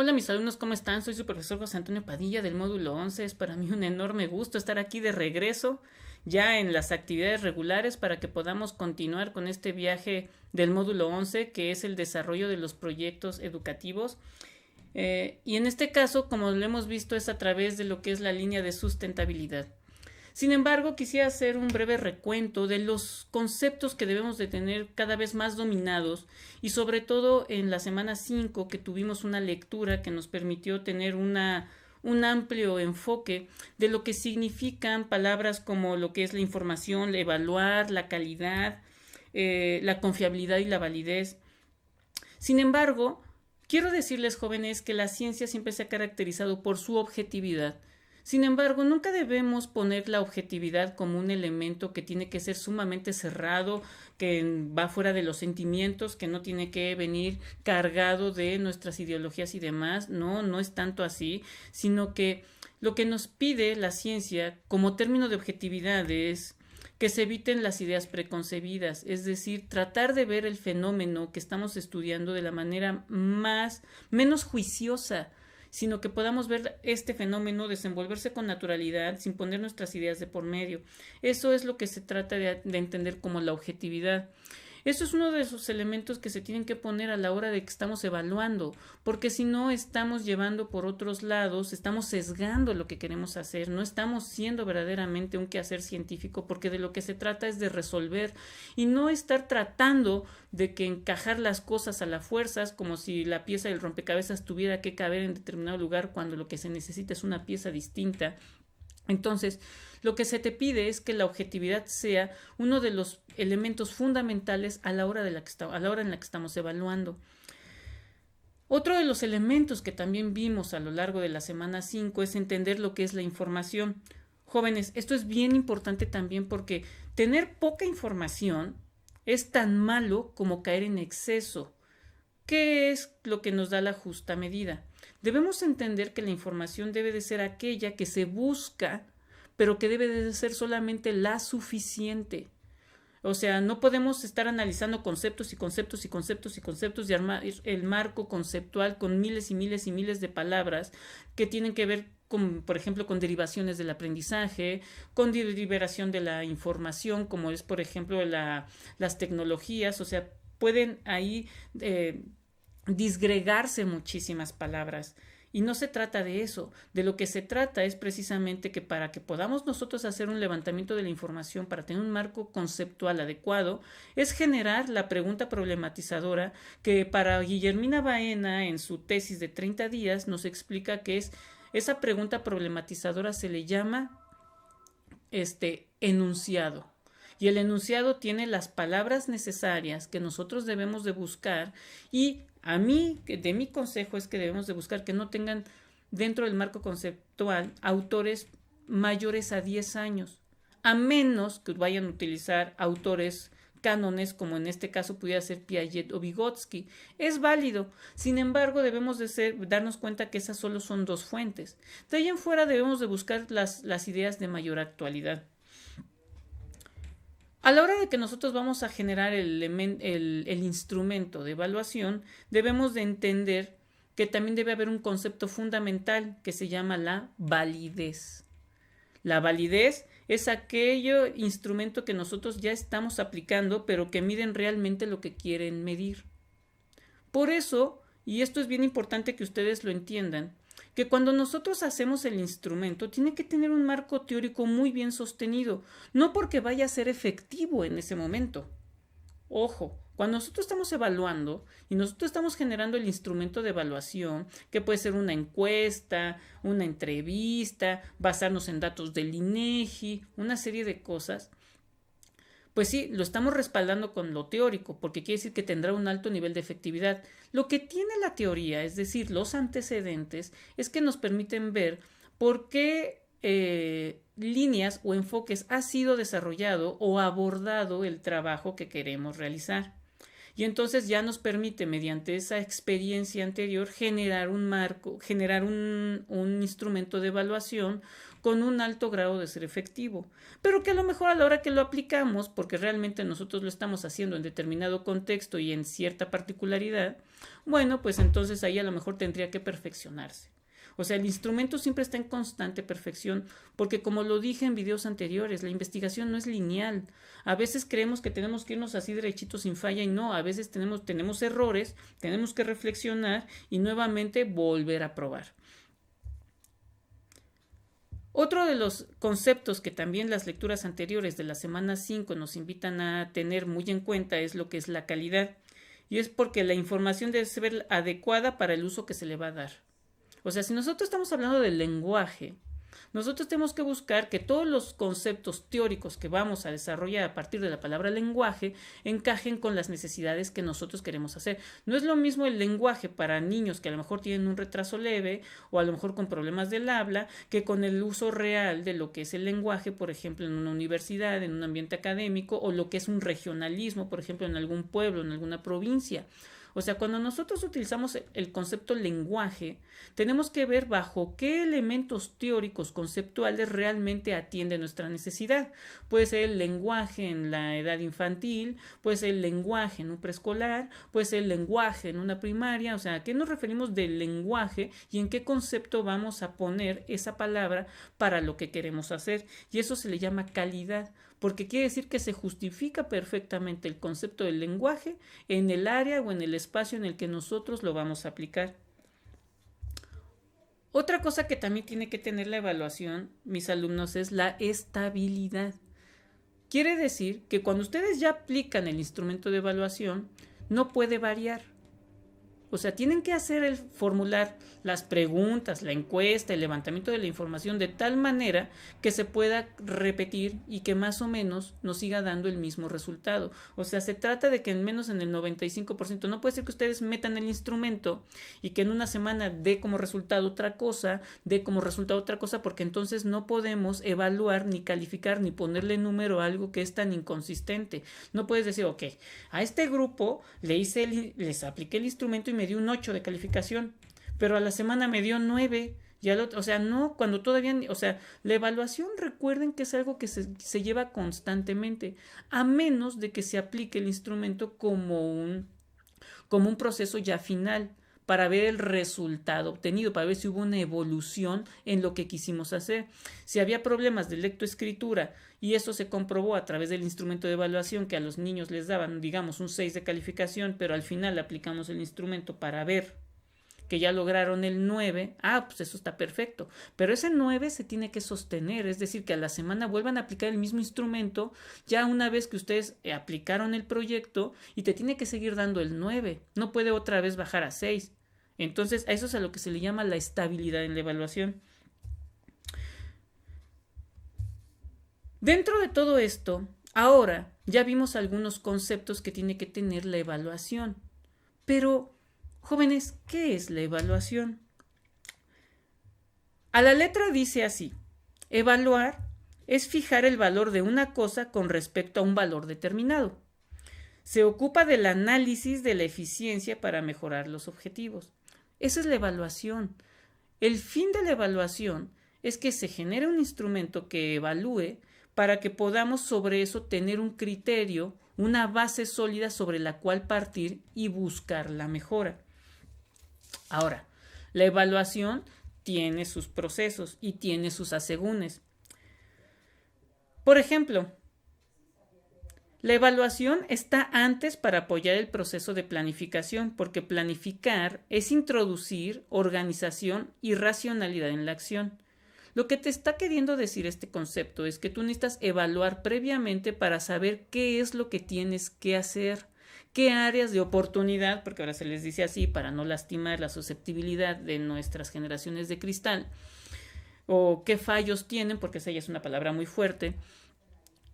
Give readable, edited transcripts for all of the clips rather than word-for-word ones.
Hola mis alumnos, ¿cómo están? Soy su profesor José Antonio Padilla del módulo 11. Es para mí un enorme gusto estar aquí de regreso ya en las actividades regulares para que podamos continuar con este viaje del módulo 11 que es el desarrollo de los proyectos educativos. Y en este caso, como lo hemos visto, es a través de lo que es la línea de sustentabilidad. Sin embargo, quisiera hacer un breve recuento de los conceptos que debemos de tener cada vez más dominados y sobre todo en la semana 5 que tuvimos una lectura que nos permitió tener un amplio enfoque de lo que significan palabras como lo que es la información, la evaluar, la calidad, la confiabilidad y la validez. Sin embargo, quiero decirles, jóvenes, que la ciencia siempre se ha caracterizado por su objetividad. Sin embargo, nunca debemos poner la objetividad como un elemento que tiene que ser sumamente cerrado, que va fuera de los sentimientos, que no tiene que venir cargado de nuestras ideologías y demás. No, no es tanto así, sino que lo que nos pide la ciencia como término de objetividad es que se eviten las ideas preconcebidas, es decir, tratar de ver el fenómeno que estamos estudiando de la manera menos juiciosa, sino que podamos ver este fenómeno desenvolverse con naturalidad sin poner nuestras ideas de por medio. Eso es lo que se trata de entender como la objetividad. Eso es uno de esos elementos que se tienen que poner a la hora de que estamos evaluando, porque si no estamos llevando por otros lados, estamos sesgando lo que queremos hacer, no estamos siendo verdaderamente un quehacer científico, porque de lo que se trata es de resolver y no estar tratando de que encajar las cosas a la fuerzas como si la pieza del rompecabezas tuviera que caber en determinado lugar cuando lo que se necesita es una pieza distinta. Entonces, lo que se te pide es que la objetividad sea uno de los elementos fundamentales a la hora en la que estamos evaluando. Otro de los elementos que también vimos a lo largo de la semana 5 es entender lo que es la información. Jóvenes, esto es bien importante también porque tener poca información es tan malo como caer en exceso. ¿Qué es lo que nos da la justa medida? Debemos entender que la información debe de ser aquella que se busca, pero que debe de ser solamente la suficiente. O sea, no podemos estar analizando conceptos y conceptos y conceptos y conceptos y armar el marco conceptual con miles y miles y miles de palabras que tienen que ver con, por ejemplo, con derivaciones del aprendizaje, con deliberación de la información, como es, por ejemplo, las tecnologías. O sea, pueden ahí disgregarse muchísimas palabras. Y no se trata de eso. De lo que se trata es precisamente que para que podamos nosotros hacer un levantamiento de la información, para tener un marco conceptual adecuado, es generar la pregunta problematizadora que para Guillermina Baena en su tesis de 30 días nos explica que es esa pregunta problematizadora se le llama enunciado. Y el enunciado tiene las palabras necesarias que nosotros debemos de buscar y a mí, de mi consejo es que debemos de buscar que no tengan dentro del marco conceptual autores mayores a 10 años, a menos que vayan a utilizar autores cánones como en este caso pudiera ser Piaget o Vygotsky. Es válido, sin embargo debemos de darnos cuenta que esas solo son dos fuentes. De ahí en fuera debemos de buscar las ideas de mayor actualidad. A la hora de que nosotros vamos a generar el instrumento de evaluación, debemos de entender que también debe haber un concepto fundamental que se llama la validez. La validez es aquello instrumento que nosotros ya estamos aplicando, pero que miden realmente lo que quieren medir. Por eso, y esto es bien importante que ustedes lo entiendan, que cuando nosotros hacemos el instrumento tiene que tener un marco teórico muy bien sostenido, no porque vaya a ser efectivo en ese momento. Ojo, cuando nosotros estamos evaluando y nosotros estamos generando el instrumento de evaluación, que puede ser una encuesta, una entrevista, basarnos en datos del INEGI, una serie de cosas, pues sí, lo estamos respaldando con lo teórico, porque quiere decir que tendrá un alto nivel de efectividad. Lo que tiene la teoría, es decir, los antecedentes, es que nos permiten ver por qué líneas o enfoques ha sido desarrollado o abordado el trabajo que queremos realizar. Y entonces ya nos permite, mediante esa experiencia anterior, generar un marco, generar un instrumento de evaluación con un alto grado de ser efectivo, pero que a lo mejor a la hora que lo aplicamos, porque realmente nosotros lo estamos haciendo en determinado contexto y en cierta particularidad, bueno, pues entonces ahí a lo mejor tendría que perfeccionarse. O sea, el instrumento siempre está en constante perfección, porque como lo dije en videos anteriores, la investigación no es lineal. A veces creemos que tenemos que irnos así derechitos sin falla y no, a veces tenemos errores, tenemos que reflexionar y nuevamente volver a probar. Otro de los conceptos que también las lecturas anteriores de la semana 5 nos invitan a tener muy en cuenta es lo que es la calidad. Y es porque la información debe ser adecuada para el uso que se le va a dar. O sea, si nosotros estamos hablando del lenguaje, nosotros tenemos que buscar que todos los conceptos teóricos que vamos a desarrollar a partir de la palabra lenguaje encajen con las necesidades que nosotros queremos hacer. No es lo mismo el lenguaje para niños que a lo mejor tienen un retraso leve o a lo mejor con problemas del habla que con el uso real de lo que es el lenguaje, por ejemplo, en una universidad, en un ambiente académico o lo que es un regionalismo, por ejemplo, en algún pueblo, en alguna provincia. O sea, cuando nosotros utilizamos el concepto lenguaje, tenemos que ver bajo qué elementos teóricos conceptuales realmente atiende nuestra necesidad. Puede ser el lenguaje en la edad infantil, puede ser el lenguaje en un preescolar, puede ser el lenguaje en una primaria. O sea, ¿a qué nos referimos del lenguaje y en qué concepto vamos a poner esa palabra para lo que queremos hacer? Y eso se le llama calidad, porque quiere decir que se justifica perfectamente el concepto del lenguaje en el área o en el espacio en el que nosotros lo vamos a aplicar. Otra cosa que también tiene que tener la evaluación, mis alumnos, es la estabilidad. Quiere decir que cuando ustedes ya aplican el instrumento de evaluación, no puede variar. O sea, tienen que hacer el formular las preguntas, la encuesta, el levantamiento de la información de tal manera que se pueda repetir y que más o menos nos siga dando el mismo resultado. O sea, se trata de que en menos en el 95%, no puede ser que ustedes metan el instrumento y que en una semana dé como resultado otra cosa, porque entonces no podemos evaluar, ni calificar, ni ponerle número a algo que es tan inconsistente. No puedes decir, ok, a este grupo les apliqué el instrumento y me dio un 8 de calificación, pero a la semana me dio 9. O sea, no, cuando todavía, o sea, la evaluación, recuerden que es algo que se lleva constantemente, a menos de que se aplique el instrumento como un proceso ya final, para ver el resultado obtenido, para ver si hubo una evolución en lo que quisimos hacer. Si había problemas de lectoescritura y eso se comprobó a través del instrumento de evaluación, que a los niños les daban, digamos, un 6 de calificación, pero al final aplicamos el instrumento para ver que ya lograron el 9, pues eso está perfecto. Pero ese 9 se tiene que sostener, es decir, que a la semana vuelvan a aplicar el mismo instrumento, ya una vez que ustedes aplicaron el proyecto, y te tiene que seguir dando el 9, no puede otra vez bajar a 6. Entonces, a eso es a lo que se le llama la estabilidad en la evaluación. Dentro de todo esto, ahora ya vimos algunos conceptos que tiene que tener la evaluación. Pero, jóvenes, ¿qué es la evaluación? A la letra dice así: evaluar es fijar el valor de una cosa con respecto a un valor determinado. Se ocupa del análisis de la eficiencia para mejorar los objetivos. Esa es la evaluación. El fin de la evaluación es que se genere un instrumento que evalúe para que podamos sobre eso tener un criterio, una base sólida sobre la cual partir y buscar la mejora. Ahora, la evaluación tiene sus procesos y tiene sus asegúnes. Por ejemplo, la evaluación está antes para apoyar el proceso de planificación, porque planificar es introducir organización y racionalidad en la acción. Lo que te está queriendo decir este concepto es que tú necesitas evaluar previamente para saber qué es lo que tienes que hacer, qué áreas de oportunidad, porque ahora se les dice así para no lastimar la susceptibilidad de nuestras generaciones de cristal, o qué fallos tienen, porque esa ya es una palabra muy fuerte.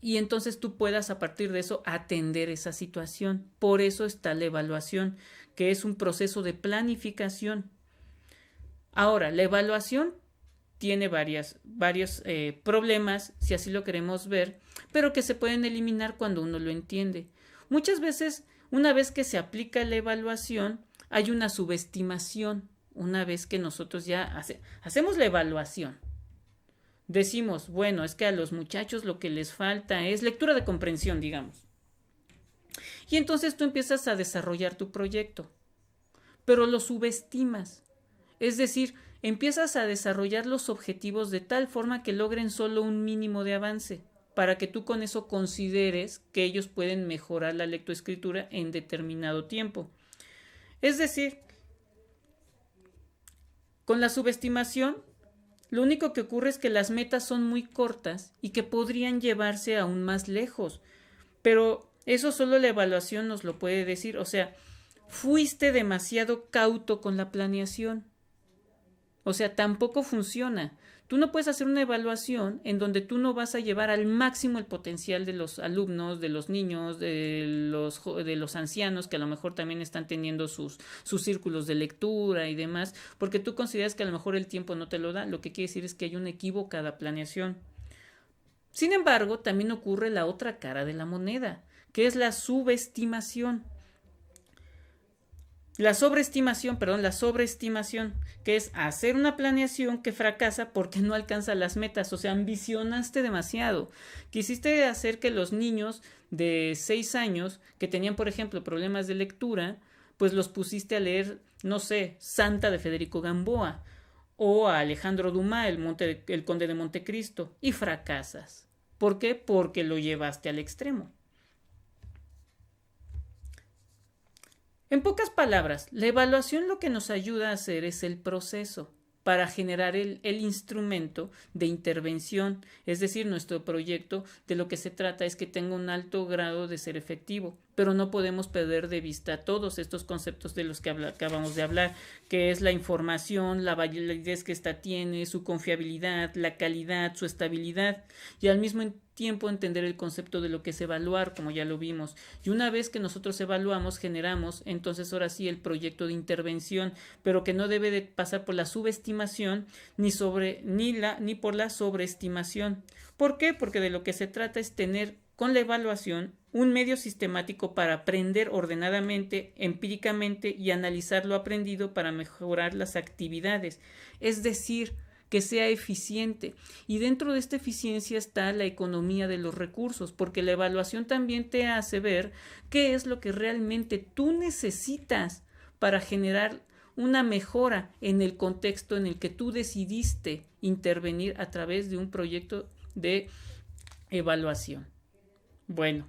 Y entonces tú puedas a partir de eso atender esa situación. Por eso está la evaluación, que es un proceso de planificación. Ahora, la evaluación tiene varios problemas, si así lo queremos ver, pero que se pueden eliminar cuando uno lo entiende. Muchas veces Una vez que se aplica la evaluación, hay una subestimación. Una vez que nosotros ya hacemos la evaluación, decimos, bueno, es que a los muchachos lo que les falta es lectura de comprensión, digamos. Y entonces tú empiezas a desarrollar tu proyecto, pero lo subestimas. Es decir, empiezas a desarrollar los objetivos de tal forma que logren solo un mínimo de avance, para que tú con eso consideres que ellos pueden mejorar la lectoescritura en determinado tiempo. Es decir, con la subestimación, lo único que ocurre es que las metas son muy cortas y que podrían llevarse aún más lejos. Pero eso solo la evaluación nos lo puede decir. O sea, fuiste demasiado cauto con la planeación. O sea, tampoco funciona. Tú no puedes hacer una evaluación en donde tú no vas a llevar al máximo el potencial de los alumnos, de los niños, de los ancianos que a lo mejor también están teniendo sus círculos de lectura y demás, porque tú consideras que a lo mejor el tiempo no te lo da. Lo que quiere decir es que hay una equivocada planeación. Sin embargo, también ocurre la otra cara de la moneda, que es la subestimación. La sobreestimación, que es hacer una planeación que fracasa porque no alcanza las metas, o sea, ambicionaste demasiado. Quisiste hacer que los niños de 6 años que tenían, por ejemplo, problemas de lectura, pues los pusiste a leer, no sé, Santa de Federico Gamboa o a Alejandro Dumas, el Conde de Montecristo, y fracasas. ¿Por qué? Porque lo llevaste al extremo. En pocas palabras, la evaluación lo que nos ayuda a hacer es el proceso para generar el instrumento de intervención, es decir, nuestro proyecto de lo que se trata es que tenga un alto grado de ser efectivo, pero no podemos perder de vista todos estos conceptos de los que acabamos de hablar, que es la información, la validez que ésta tiene, su confiabilidad, la calidad, su estabilidad, y al mismo tiempo entender el concepto de lo que es evaluar, como ya lo vimos. Y una vez que nosotros evaluamos, generamos, entonces ahora sí el proyecto de intervención, pero que no debe de pasar por la subestimación ni por la sobreestimación. ¿Por qué? Porque de lo que se trata es tener con la evaluación un medio sistemático para aprender ordenadamente, empíricamente y analizar lo aprendido para mejorar las actividades. Es decir, que sea eficiente. Y dentro de esta eficiencia está la economía de los recursos, porque la evaluación también te hace ver qué es lo que realmente tú necesitas para generar una mejora en el contexto en el que tú decidiste intervenir a través de un proyecto de evaluación. Bueno,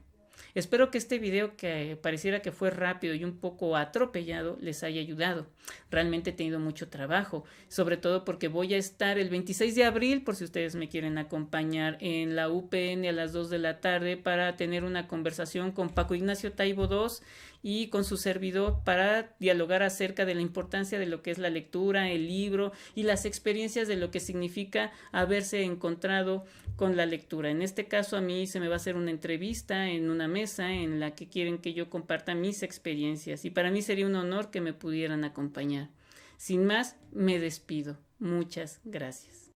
espero que este video, que pareciera que fue rápido y un poco atropellado, les haya ayudado. Realmente he tenido mucho trabajo, sobre todo porque voy a estar el 26 de abril, por si ustedes me quieren acompañar, en la UPN a las 2 de la tarde para tener una conversación con Paco Ignacio Taibo II y con su servidor para dialogar acerca de la importancia de lo que es la lectura, el libro y las experiencias de lo que significa haberse encontrado con la lectura. En este caso a mí se me va a hacer una entrevista en una mesa en la que quieren que yo comparta mis experiencias y para mí sería un honor que me pudieran acompañar. Sin más, me despido. Muchas gracias.